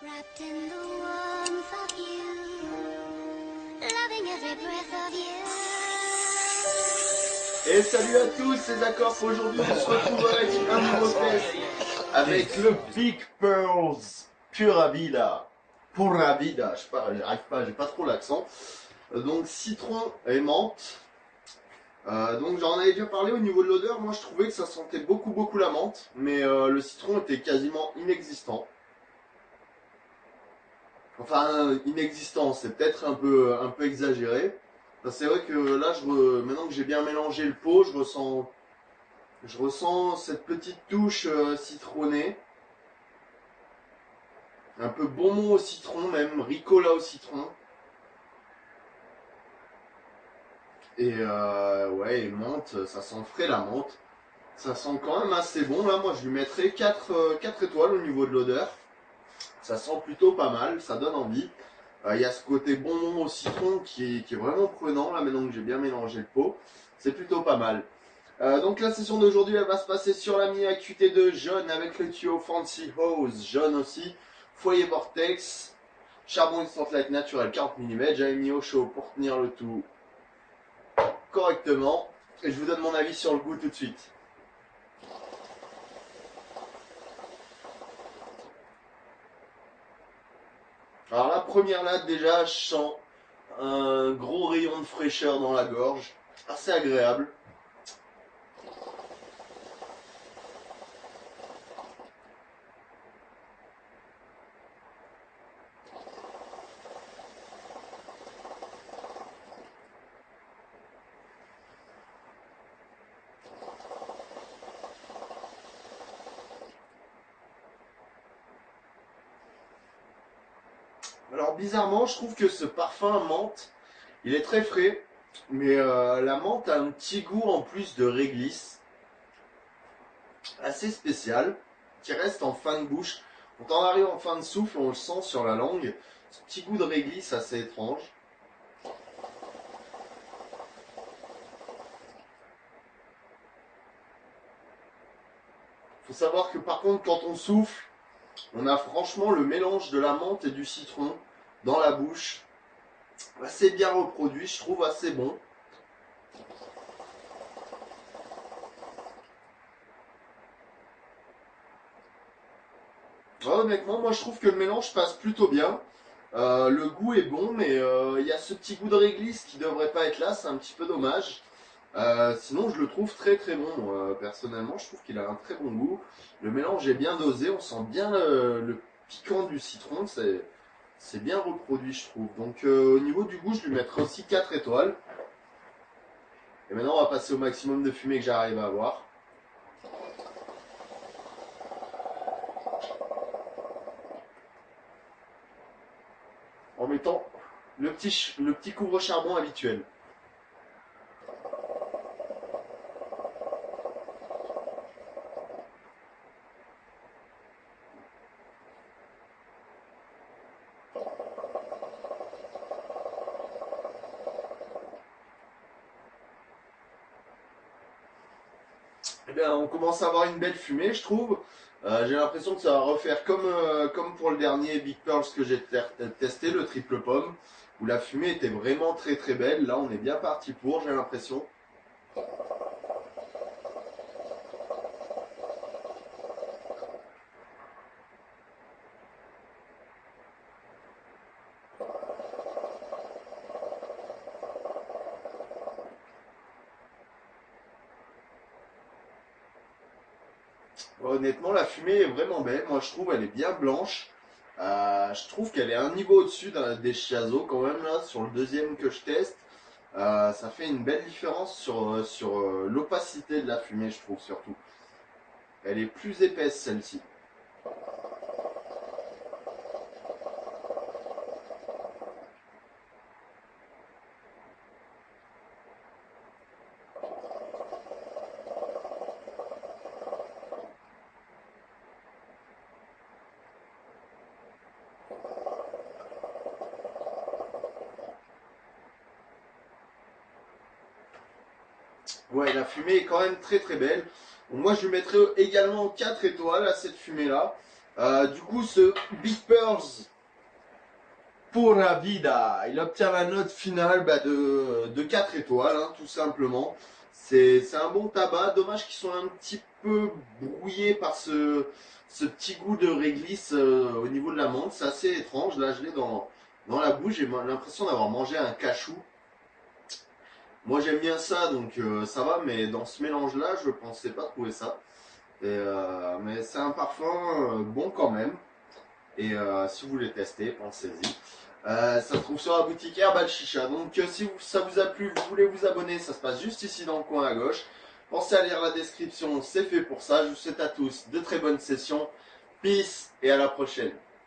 Wrapped in the warmth of you, loving every breath of you. Et salut à tous, c'est D'accord. Aujourd'hui on se retrouve avec un nouveau test avec le Big Pearls Pura Vida. Pura Vida, je sais pas, j'arrive pas, j'ai pas trop l'accent. Donc citron et menthe. Donc j'en avais déjà parlé au niveau de l'odeur, moi je trouvais que ça sentait beaucoup la menthe, mais le citron était quasiment inexistant. Enfin, inexistant, c'est peut-être un peu exagéré. Enfin, c'est vrai que là, maintenant que j'ai bien mélangé le pot, je ressens cette petite touche citronnée. Un peu bonbon au citron même, ricola au citron. Et ouais, et menthe, ça sent frais la menthe. Ça sent quand même assez bon. Là, moi, je lui mettrais 4 étoiles au niveau de l'odeur. Ça sent plutôt pas mal, ça donne envie. Il y a ce côté bonbon au citron qui est vraiment prenant, là, maintenant que j'ai bien mélangé le pot. C'est plutôt pas mal. Donc la session d'aujourd'hui, elle va se passer sur la mini AQT2 jaune avec le tuyau Fancy Hose jaune aussi. Foyer Vortex, charbon Instant Light naturel 40 mm. J'avais mis au chaud pour tenir le tout correctement. Et je vous donne mon avis sur le goût tout de suite. Alors la première latte déjà, je sens un gros rayon de fraîcheur dans la gorge, assez agréable. Alors bizarrement, je trouve que ce parfum menthe, il est très frais, mais la menthe a un petit goût en plus de réglisse, assez spécial, qui reste en fin de bouche. Quand on arrive en fin de souffle, on le sent sur la langue, ce petit goût de réglisse assez étrange. Faut savoir que par contre, quand on souffle, on a franchement le mélange de la menthe et du citron dans la bouche, assez bien reproduit, je trouve assez bon. Ouais, honnêtement, moi je trouve que le mélange passe plutôt bien. Le goût est bon, mais il y a ce petit goût de réglisse qui devrait pas être là, c'est un petit peu dommage. Sinon, je le trouve très bon. Personnellement, je trouve qu'il a un très bon goût. Le mélange est bien dosé, on sent bien le piquant du citron, c'est bien reproduit, je trouve. Donc, au niveau du goût, je lui mettrai aussi 4 étoiles. Et maintenant, on va passer au maximum de fumée que j'arrive à avoir. En mettant le petit couvre-charbon habituel. Eh bien, on commence à avoir une belle fumée, je trouve. J'ai l'impression que ça va refaire comme pour le dernier Big Pearls que j'ai testé, le triple pomme, où la fumée était vraiment très belle. Là, on est bien parti pour, j'ai l'impression. Honnêtement, la fumée est vraiment belle. Moi, je trouve elle est bien blanche. Je trouve qu'elle est un niveau au-dessus des Chiazo quand même là sur le deuxième que je teste. Ça fait une belle différence sur l'opacité de la fumée, je trouve surtout. Elle est plus épaisse celle-ci. Ouais, la fumée est quand même très belle. Donc moi, je lui mettrais également 4 étoiles à cette fumée-là. Du coup, ce Big Pearls Pura Vida, il obtient la note finale de 4 étoiles, hein, tout simplement. C'est un bon tabac, dommage qu'ils soient un petit peu brouillés par ce petit goût de réglisse au niveau de la menthe. C'est assez étrange, là je l'ai dans la bouche, j'ai l'impression d'avoir mangé un cachou. Moi j'aime bien ça, donc ça va, mais dans ce mélange-là, je pensais pas trouver ça. Mais c'est un parfum bon quand même. Et si vous voulez tester, pensez-y. Ça se trouve sur la boutique Herbal Chicha. Donc si ça vous a plu, vous voulez vous abonner, ça se passe juste ici dans le coin à gauche. Pensez à lire la description, c'est fait pour ça. Je vous souhaite à tous de très bonnes sessions. Peace et à la prochaine.